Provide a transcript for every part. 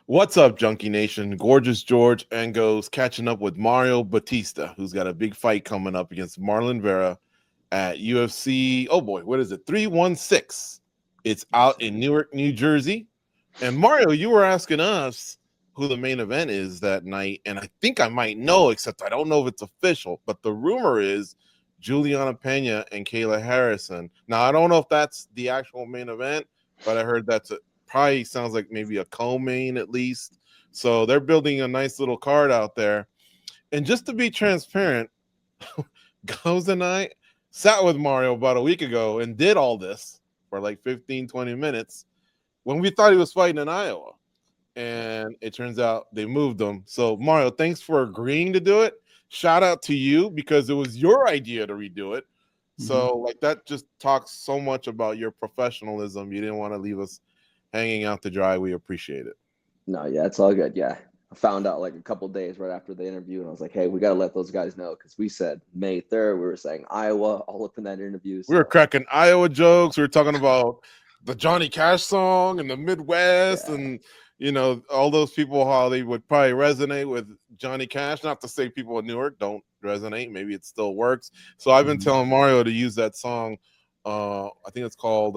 What's up, Junkie Nation? Gorgeous George Angos catching up with Mario Bautista, who's got a big fight coming up against Marlon Vera at UFC. Oh boy, what is it? 316. It's out in Newark, New Jersey. And Mario, you were asking us who the main event is that night, and I think I might know, except I don't know if it's official. But the rumor is Juliana Pena and Kayla Harrison. Now I don't know if that's the actual main event, but I heard that's probably sounds like maybe a co-main at least. So they're building a nice little card out there. And just to be transparent, Goes and I sat with Mario about a week ago and did all this for like 15, 20 minutes when we thought he was fighting in Iowa. And it turns out they moved him. So Mario, thanks for agreeing to do it. Shout out to you because it was your idea to redo it. So like that just talks so much about your professionalism. You didn't want to leave us hanging out to dry. We appreciate it. No, yeah, it's all good. Yeah. I found out like a couple days right after the interview, and I was like, hey, we got to let those guys know because we said May 3rd. We were saying Iowa all up in that interview. So. We were cracking Iowa jokes. We were talking about the Johnny Cash song and the Midwest and, you know, all those people, how they would probably resonate with Johnny Cash. Not to say people in Newark don't resonate. Maybe it still works. So I've been telling Mario to use that song. I think it's called,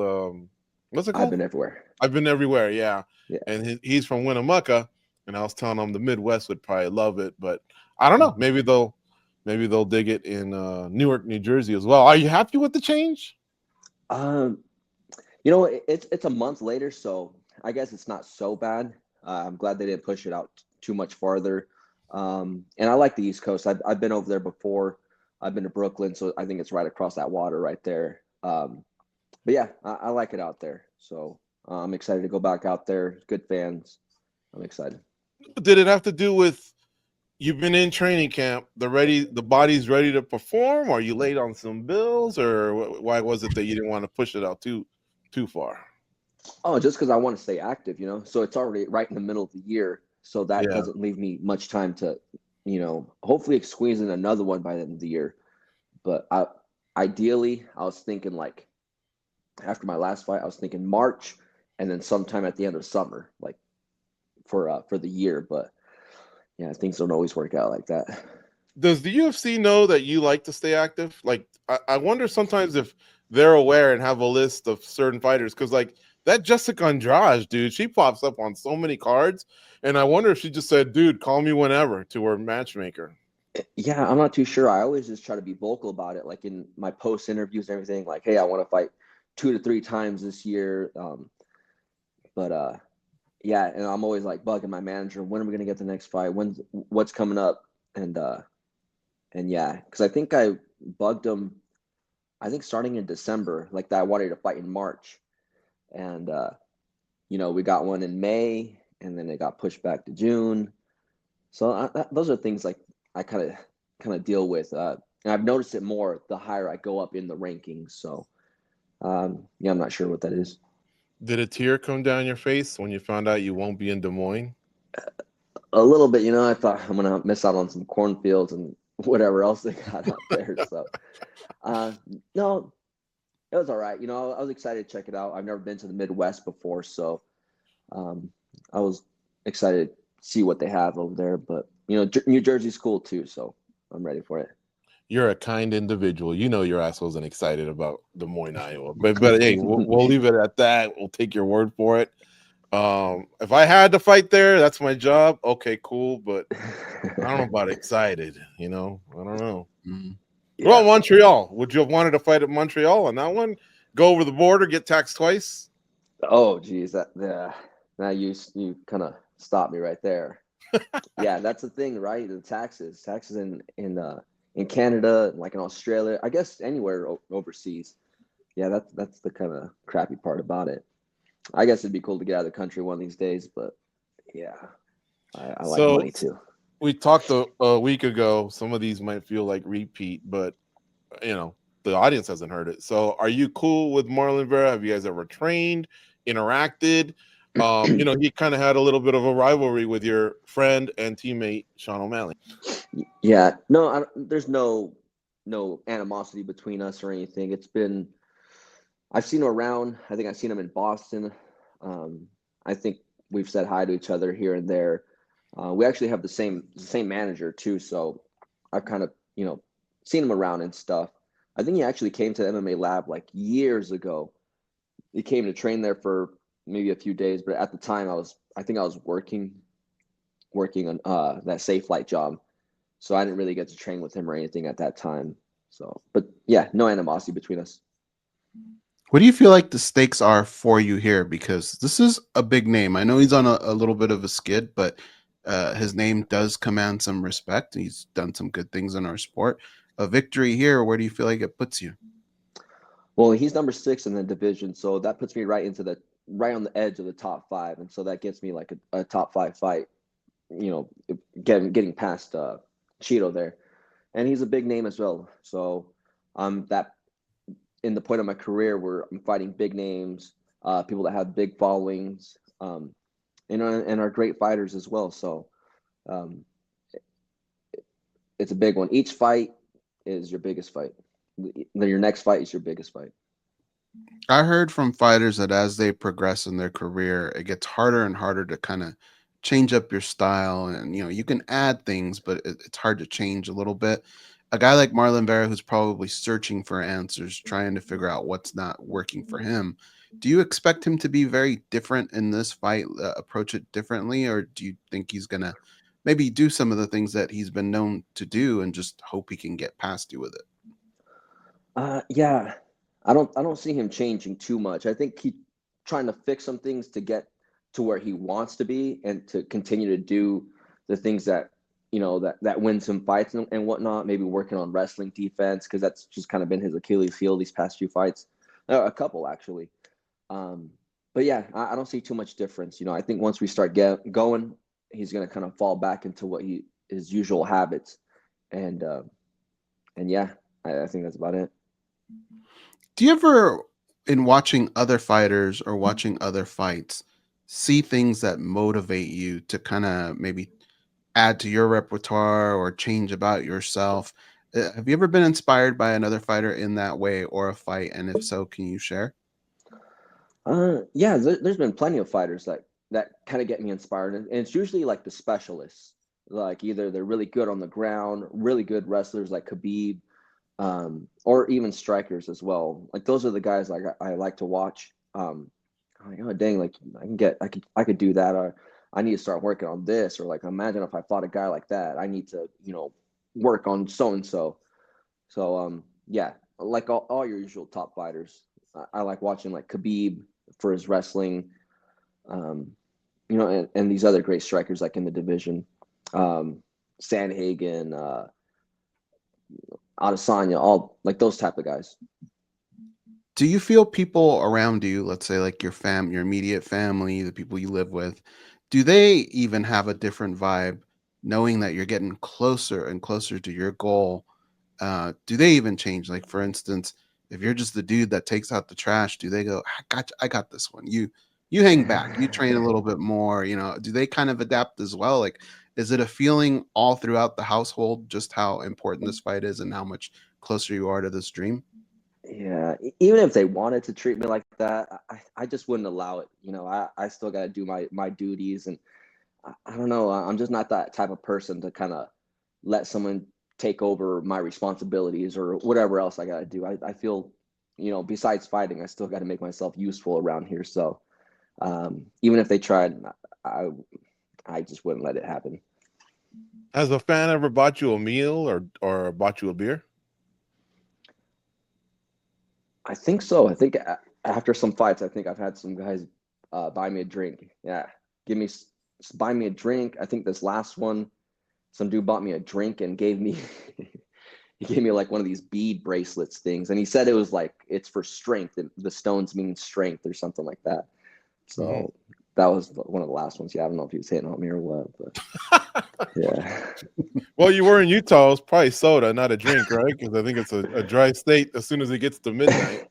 what's it called? I've Been Everywhere. I've Been Everywhere, yeah. And he's from Winnamaka. And I was telling him the Midwest would probably love it, but I don't know. Maybe they'll dig it in Newark, New Jersey as well. Are you happy with the change? You know, it's a month later, so I guess it's not so bad. I'm glad they didn't push it out too much farther. And I like the East Coast. I've been over there before. I've been to Brooklyn, so I think it's right across that water right there. But yeah, I like it out there. So I'm excited to go back out there. Good fans. I'm excited. Did it have to do with you've been in training camp, the body's ready to perform, or you laid on some bills, or why was it that you didn't want to push it out too far? Oh, just because I want to stay active, you know. So it's already right in the middle of the year, so that doesn't leave me much time to, you know, hopefully squeeze in another one by the end of the year. But ideally, I was thinking like after my last fight, I was thinking March, and then sometime at the end of summer, like for the year. But yeah, things don't always work out like that. Does the UFC know that you like to stay active? Like, I wonder sometimes if they're aware and have a list of certain fighters, because like that Jessica Andrade, dude, she pops up on so many cards, and I wonder if she just said, dude, call me whenever to her matchmaker. Yeah, I'm not too sure. I always just try to be vocal about it, like in my post interviews and everything, like, hey, I want to fight 2 to 3 times this year. Yeah, and I'm always like bugging my manager, when are we gonna get the next fight? What's coming up? And yeah, because I think I bugged him, I think starting in December, like that I wanted to fight in March. And you know, we got one in May, and then it got pushed back to June. So those are things like I kind of deal with, and I've noticed it more the higher I go up in the rankings. So yeah, I'm not sure what that is. Did a tear come down your face when you found out you won't be in Des Moines? A little bit, you know. I thought I'm gonna miss out on some cornfields and whatever else they got out there. So no, it was all right. You know, I was excited to check it out. I've never been to the Midwest before, so I was excited to see what they have over there. But you know, New Jersey's cool too, so I'm ready for it. You're a kind individual. You know your ass wasn't excited about Des Moines, Iowa. But hey, we'll leave it at that. We'll take your word for it. If I had to fight there, that's my job. Okay, cool. But I don't know about excited. You know, I don't know. Yeah. Well, Montreal. Would you have wanted to fight at Montreal on that one? Go over the border, get taxed twice? Oh, geez, now you kind of stopped me right there. Yeah, that's the thing, right? The taxes in Canada, like in Australia, I guess anywhere overseas. Yeah, that's the kind of crappy part about it. I guess it'd be cool to get out of the country one of these days, but yeah, I like money too. We talked a week ago. Some of these might feel like repeat, but you know the audience hasn't heard it. So, are you cool with Marlon Vera? Have you guys ever trained, interacted? You know, he kind of had a little bit of a rivalry with your friend and teammate Sean O'Malley. Yeah, no, there's no animosity between us or anything. I've seen him around. I think I've seen him in Boston. I think we've said hi to each other here and there. We actually have the same manager too, so I've kind of seen him around and stuff. I think he actually came to the MMA lab like years ago. He came to train there for maybe a few days, but at the time I think I was working on that safe flight job, so I didn't really get to train with him or anything at that time. So, but yeah, no animosity between us. What do you feel like the stakes are for you here? Because this is a big name. I know he's on a little bit of a skid, but his name does command some respect. He's done some good things in our sport. A victory here, where do you feel like it puts you? Well, he's number 6 in the division, so that puts me right on the edge of the top 5, and so that gets me like a top 5 fight. Getting past Cheeto there, and he's a big name as well. So that in the point of my career where I'm fighting big names, people that have big followings, and are great fighters as well. So it's a big one. Each fight is your biggest fight. Then your next fight is your biggest fight. I heard from fighters that as they progress in their career, it gets harder and harder to kind of change up your style. And, you can add things, but it's hard to change a little bit. A guy like Marlon Vera, who's probably searching for answers, trying to figure out what's not working for him. Do you expect him to be very different in this fight, approach it differently? Or do you think he's going to maybe do some of the things that he's been known to do and just hope he can get past you with it? Yeah, I don't see him changing too much. I think he's trying to fix some things to get to where he wants to be and to continue to do the things that that wins him fights and whatnot. Maybe working on wrestling defense, because that's just kind of been his Achilles heel these past few fights, a couple actually. But yeah, I don't see too much difference. I think once we start going, he's going to kind of fall back into his usual habits, and yeah, I think that's about it. Do you ever, in watching other fighters or watching other fights, see things that motivate you to kind of maybe add to your repertoire or change about yourself? Have you ever been inspired by another fighter in that way or a fight? And if so, can you share? Yeah, there's been plenty of fighters that kind of get me inspired, and it's usually like the specialists. Like either they're really good on the ground, really good wrestlers like Khabib, or even strikers as well. Like those are the guys like I like to watch. I'm like, oh dang, like I could do that, or I need to start working on this, or like imagine if I fought a guy like that. I need to work on so and so. So yeah, like all your usual top fighters. I like watching like Khabib for his wrestling, and these other great strikers like in the division, Sandhagen, Adesanya, all like those type of guys. Do you feel people around you, let's say like your immediate family, the people you live with, do they even have a different vibe, knowing that you're getting closer and closer to your goal? Do they even change? Like, for instance, if you're just the dude that takes out the trash, do they go, I got this one. You hang back, you train a little bit more, do they kind of adapt as well? Like, is it a feeling all throughout the household, just how important this fight is and how much closer you are to this dream? Yeah, even if they wanted to treat me like that, I just wouldn't allow it. I still got to do my duties, and I don't know. I'm just not that type of person to kind of let someone take over my responsibilities or whatever else I got to do. I feel, besides fighting, I still got to make myself useful around here. So even if they tried, I just wouldn't let it happen. Has a fan ever bought you a meal or bought you a beer? I think so. I think after some fights, I think I've had some guys buy me a drink. Yeah, buy me a drink. I think this last one, some dude bought me a drink and gave me he gave me like one of these bead bracelets things, and he said it was like it's for strength. The stones mean strength or something like that. So that was one of the last ones. Yeah, I don't know if he was hitting on me or what, but yeah. Well, you were in Utah. It's probably soda, not a drink, right? Because I think it's a dry state as soon as it gets to midnight.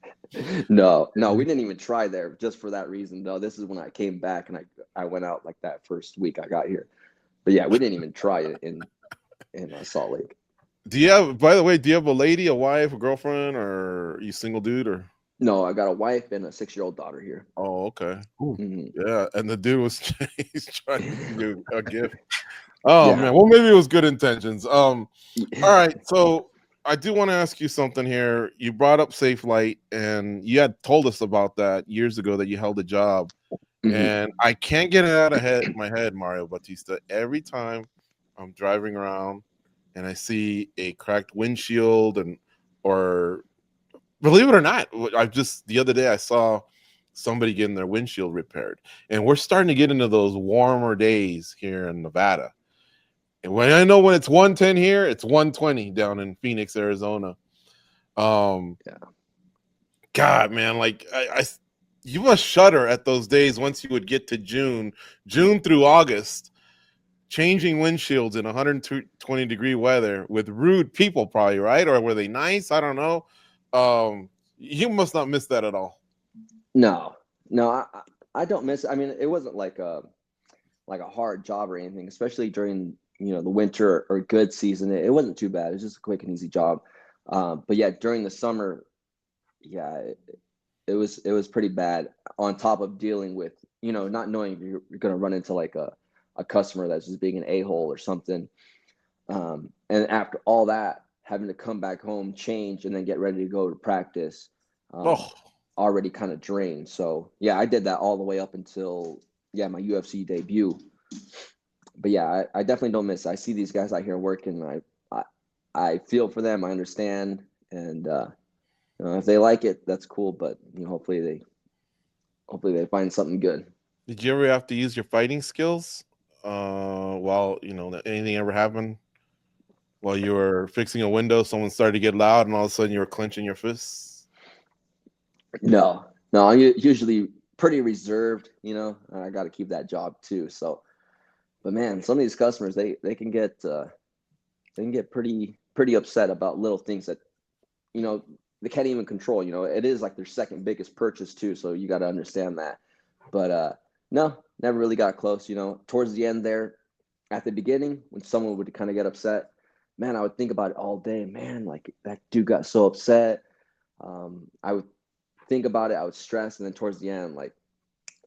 No, we didn't even try there just for that reason. No, this is when I came back and I went out like that first week I got here. But yeah, we didn't even try it in Salt Lake. By the way, do you have a lady, a wife, a girlfriend, or are you single dude? Or No, I got a wife and a 6-year-old daughter here. Oh, okay. Mhm. Yeah, and the dude was he's trying to give you a gift. Oh Yeah. man, well maybe it was good intentions. All right, so I do want to ask you something here. You brought up Safe Light, and you had told us about that years ago that you held a job, Mhm. and I can't get it out of my head, Mario Bautista. Every time I'm driving around and I see a cracked windshield, or believe it or not, I just the other day I saw somebody getting their windshield repaired, and we're starting to get into those warmer days here in Nevada. And when I know when it's 110 here, it's 120 down in Phoenix, Arizona. Yeah. God, man, like you must shudder at those days once you would get to June through August, changing windshields in 120-degree weather with rude people, probably, right? Or were they nice? I don't know. You must not miss that at all. No, no, I don't miss it. I mean, it wasn't like a hard job or anything, especially during the winter or good season. It wasn't too bad. It was just a quick and easy job. But yeah, during the summer, yeah, it was pretty bad. On top of dealing with not knowing if you're going to run into like a customer that's just being an a-hole or something. And after all that, having to come back home, change, and then get ready to go to practice. Oh, Already kind of drained. So yeah, I did that all the way up until my UFC debut. But yeah, I definitely don't miss it. I see these guys out here working. I feel for them. I understand, and if they like it, that's cool. But hopefully they find something good. did you ever have to use your fighting skills while anything ever happened while you were fixing a window? Someone started to get loud, and all of a sudden you were clenching your fists. No, I'm usually pretty reserved. And I got to keep that job too. So, but man, some of these customers they can get pretty upset about little things that they can't even control. It is like their second biggest purchase too, so you got to understand that. But no, never really got close. Towards the end there, at the beginning, when someone would kind of get upset, man, I would think about it all day. Man, like that dude got so upset. I would think about it. I would stress, and then towards the end, like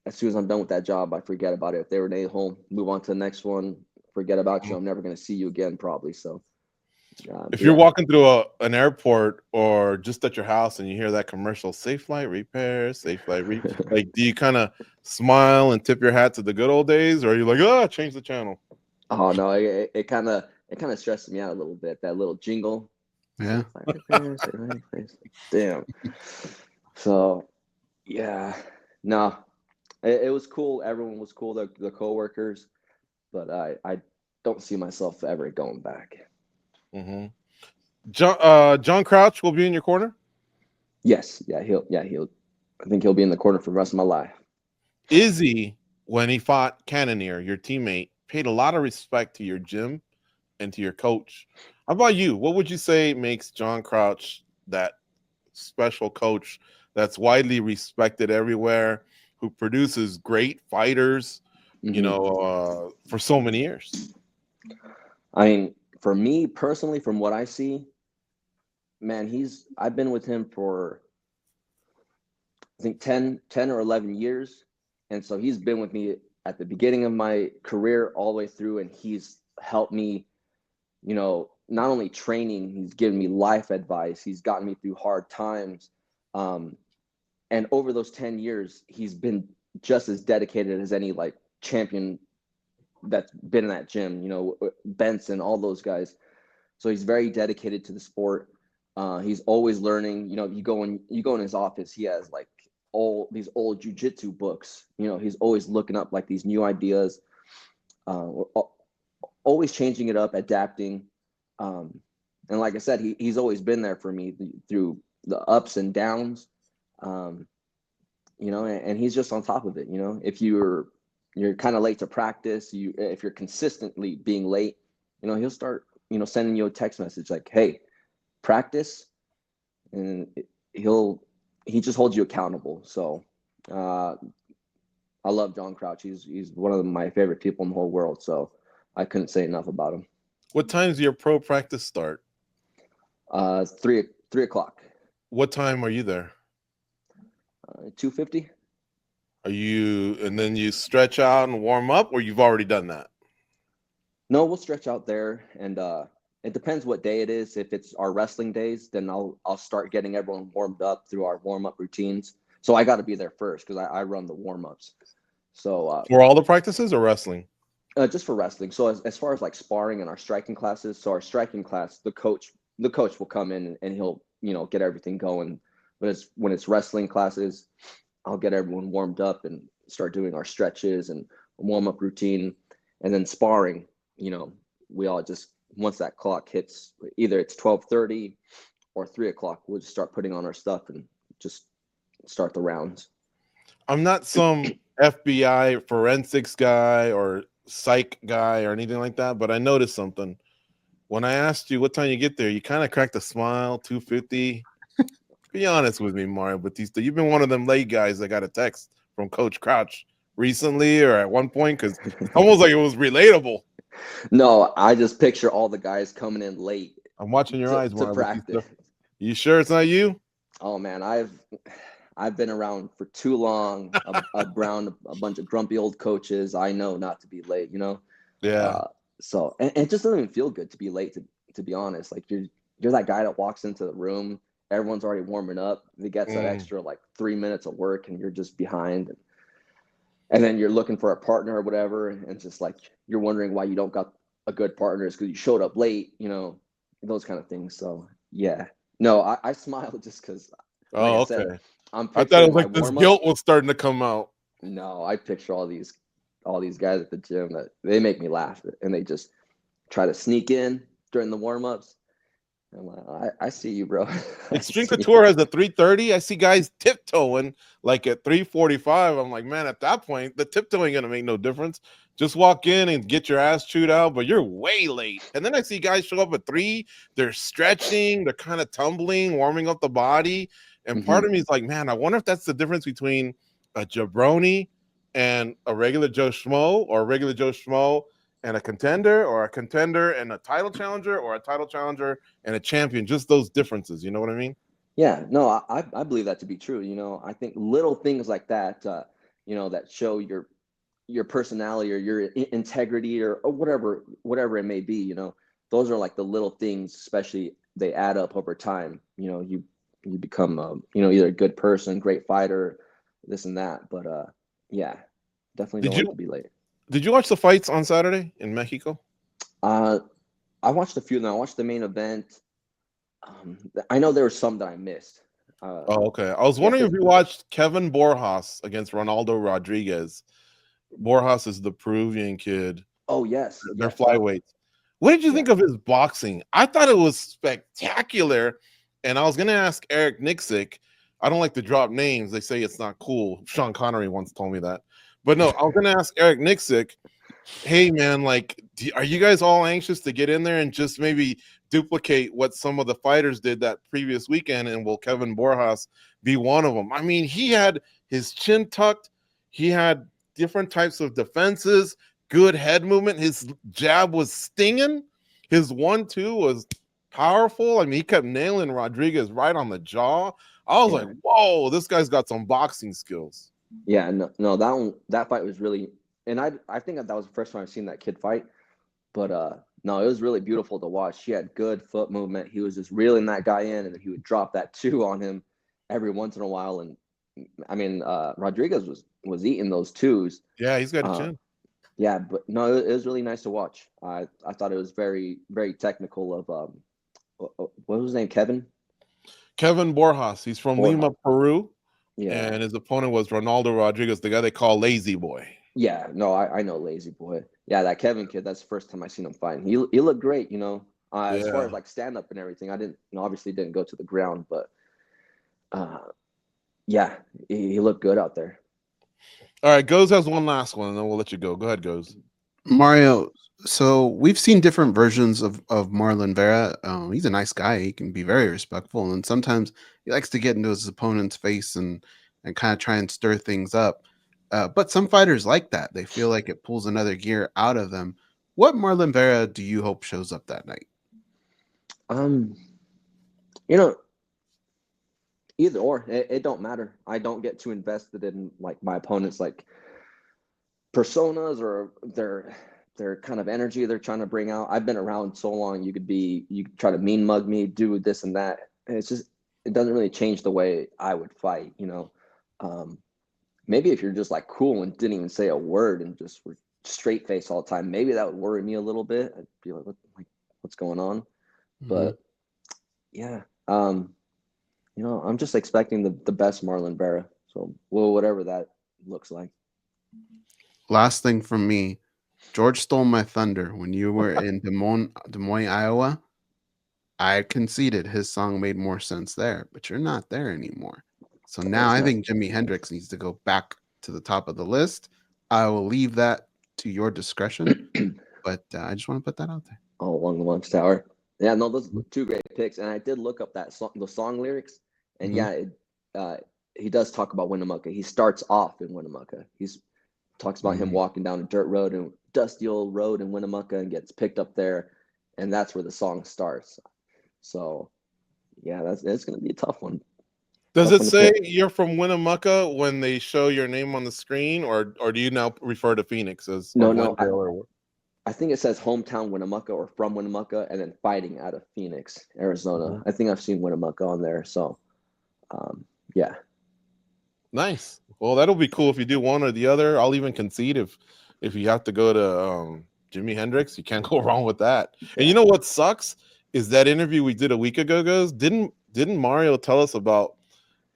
as soon as I'm done with that job, I forget about it. If they were at home, move on to the next one. Forget about you. I'm never going to see you again, probably. So. If you're Yeah. walking through an airport or just at your house and you hear that commercial, Safe Flight Repair, Safe Flight like, do you kind of smile and tip your hat to the good old days, or are you like, change the channel? Oh no, it kind of stresses me out a little bit. That little jingle. Yeah. Damn. So yeah, no, it was cool. Everyone was cool. The coworkers, but I don't see myself ever going back. Mm-hmm. John Crouch will be in your corner. Yes, he'll. I think he'll be in the corner for the rest of my life. Izzy, when he fought Cannonier, your teammate, paid a lot of respect to your gym and to your coach. How about you? What would you say makes John Crouch that special coach that's widely respected everywhere, who produces great fighters, for so many years? I mean, for me personally, from what I see, man, I've been with him for I think 10 or 11 years. And so he's been with me at the beginning of my career all the way through, and he's helped me, not only training, he's given me life advice. He's gotten me through hard times. And over those 10 years, he's been just as dedicated as any like champion that's been in that gym, Benson, all those guys. So he's very dedicated to the sport. He's always learning. You go in his office, he has like all these old jujitsu books. He's always looking up like these new ideas, always changing it up, adapting. And like I said, he's always been there for me through the ups and downs. And he's just on top of it. If you're kind of late to practice, if you're consistently being late, he'll start, sending you a text message like, "Hey, practice," and he just holds you accountable. So I love John Crouch. He's one of my favorite people in the whole world. So I couldn't say enough about him. What time's your pro practice start? 3 o'clock. What time are you there? 250. And then you stretch out and warm up, or you've already done that? No, we'll stretch out there, and it depends what day it is. If it's our wrestling days, then I'll start getting everyone warmed up through our warm up routines. So I got to be there first because I run the warm ups. So For all the practices or wrestling? just for wrestling. So as far as like sparring and our striking classes, so our striking class, the coach will come in and he'll get everything going. But when it's wrestling classes, I'll get everyone warmed up and start doing our stretches and warm up routine, and then sparring. We all just, once that clock hits, either it's 12:30 or 3 o'clock, we'll just start putting on our stuff and just start the rounds. I'm not some FBI forensics guy or psych guy or anything like that, but I noticed something. When I asked you what time you get there, you kind of cracked a smile. 250. Be honest with me, Mario Bautista. You've been one of them late guys that got a text from Coach Crouch recently or at one point, because it's almost like it was relatable. No, I just picture all the guys coming in late. I'm watching your eyes, Mario to practice. Bautista. You sure it's not you? Oh man, I've been around for too long, around a bunch of grumpy old coaches. I know not to be late, Yeah. So and it just doesn't even feel good to be late, to be honest. Like you're that guy that walks into the room, everyone's already warming up. He gets that extra like 3 minutes of work, and you're just behind. And then you're looking for a partner or whatever, and just like you're wondering why you don't got a good partner is because you showed up late, those kind of things. So yeah, no, I smile just because. Like I said, Okay. I'm I thought it was picturing like this guilt was starting to come out. No, I picture all these guys at the gym that they make me laugh, and they just try to sneak in during the warm-ups. I'm like, I see you, bro. Extreme Couture has a 3:30. I see guys tiptoeing like at 3:45. I'm like, man, at that point, the tiptoeing gonna make no difference. Just walk in and get your ass chewed out, but you're way late. And then I see guys show up at 3. They're stretching, they're kind of tumbling, warming up the body. And part of me is like, man, I wonder if that's the difference between a jabroni and a regular Joe Schmo, or a regular Joe Schmo and a contender, or a contender and a title challenger, or a title challenger and a champion. Just those differences. You know what I mean? Yeah, no, I believe that to be true. I think little things like that, that show your personality or your integrity or whatever it may be. Those are like the little things, especially they add up over time. You become, either a good person, great fighter, this and that. But yeah, definitely don't like to be late. Did you watch the fights on Saturday in Mexico? I watched a few of them. I watched the main event. I know there were some that I missed. Okay. I was wondering if you watched Kevin Borhos against Ronaldo Rodriguez. Borhos is the Peruvian kid. Oh, yes. They're flyweights. What did you think of his boxing? I thought it was spectacular. And I was going to ask Eric Nixick. I don't like to drop names. They say it's not cool. Sean Connery once told me that. But no, I was going to ask Eric Nixick, hey, man, like, are you guys all anxious to get in there and just maybe duplicate what some of the fighters did that previous weekend? And will Kevin Borjas be one of them? I mean, he had his chin tucked. He had different types of defenses, good head movement. His jab was stinging. His 1-2 was powerful. I mean, he kept nailing Rodriguez right on the jaw. I was like, whoa, this guy's got some boxing skills. Yeah, no, that fight was really, and I think that was the first time I've seen that kid fight. But no, it was really beautiful to watch. He had good foot movement. He was just reeling that guy in, and he would drop that 2 on him every once in a while. And I mean, Rodriguez was eating those 2s. Yeah, he's got a chin. Yeah, but no, it was really nice to watch. I thought it was very, very technical. Of what was his name? Kevin Borjas. He's from Lima, Peru. Yeah, and his opponent was Ronaldo Rodriguez, the guy they call Lazy Boy. Yeah, no, I know Lazy Boy. Yeah, that Kevin kid, that's the first time I seen him fight. He looked great, as far as like stand up and everything. I obviously didn't go to the ground, but yeah, he looked good out there. All right, Goes has one last one, and then we'll let you go. Go ahead, Goes. Mario, so we've seen different versions of Marlon Vera. He's a nice guy. He can be very respectful, and sometimes he likes to get into his opponent's face and kind of try and stir things up. But some fighters like that. They feel like it pulls another gear out of them. What Marlon Vera do you hope shows up that night? Either or, it don't matter. I don't get too invested in like my opponents, like personas or their kind of energy they're trying to bring out. I've been around so long. You could try to mean mug me, do this and that. And it's just, it doesn't really change the way I would fight. Maybe if you're just like cool and didn't even say a word and just were straight face all the time, maybe that would worry me a little bit. I'd be like, what's going on? Mm-hmm. But yeah, I'm just expecting the best Marlon Vera. So, well, whatever that looks like. Last thing from me, George stole my thunder when you were in Des Moines, Iowa. I conceded his song made more sense there, but you're not there anymore. So now I think Jimi Hendrix needs to go back to the top of the list. I will leave that to your discretion, but I just want to put that out there. Oh, Along the Watchtower. Yeah, no, those are two great picks. And I did look up the song lyrics, and he does talk about Winnamaka. He starts off in Winnamaka. He's talks about him walking down a dirt road and dusty old road in Winnamaka and gets picked up there, and that's where the song starts. So, yeah, it's going to be a tough one. Does it say you're from Winnamaka when they show your name on the screen, or do you now refer to Phoenix as No. I think it says hometown Winnamaka or from Winnamaka, and then fighting out of Phoenix, Arizona. I think I've seen Winnamaka on there. So, yeah. Nice. Well, that'll be cool if you do one or the other. I'll even concede if you have to go to Jimi Hendrix, you can't go wrong with that. Yeah. And you know what sucks is that interview we did a week ago, goes, didn't Mario tell us about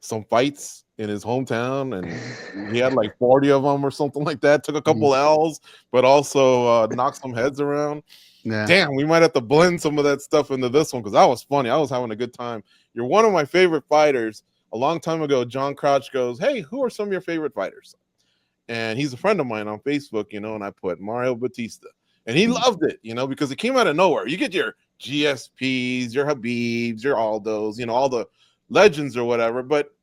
some fights in his hometown, and he had like 40 of them or something like that, took a couple L's, but also knocked some heads around. Yeah. Damn, we might have to blend some of that stuff into this one, because that was funny. I was having a good time. You're one of my favorite fighters. A long time ago, John Crouch goes, hey, who are some of your favorite fighters? And he's a friend of mine on Facebook, and I put Mario Bautista. And he loved it, because it came out of nowhere. You get your GSPs, your Habibs, your Aldos, all the legends or whatever. But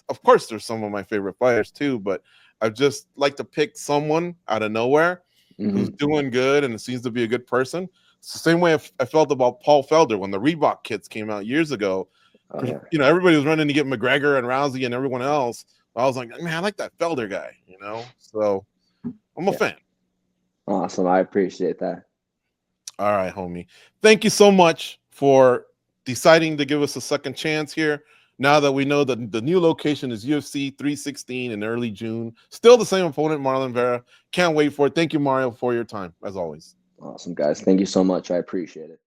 of course, there's some of my favorite fighters too. But I just like to pick someone out of nowhere who's doing good and seems to be a good person. It's the same way I felt about Paul Felder when the Reebok kits came out years ago. Everybody was running to get McGregor and Rousey and everyone else. I was like, man, I like that Felder guy, So I'm a fan. Awesome. I appreciate that. All right, homie. Thank you so much for deciding to give us a second chance here. Now that we know that the new location is UFC 316 in early June. Still the same opponent, Marlon Vera. Can't wait for it. Thank you, Mario, for your time, as always. Awesome, guys. Thank you so much. I appreciate it.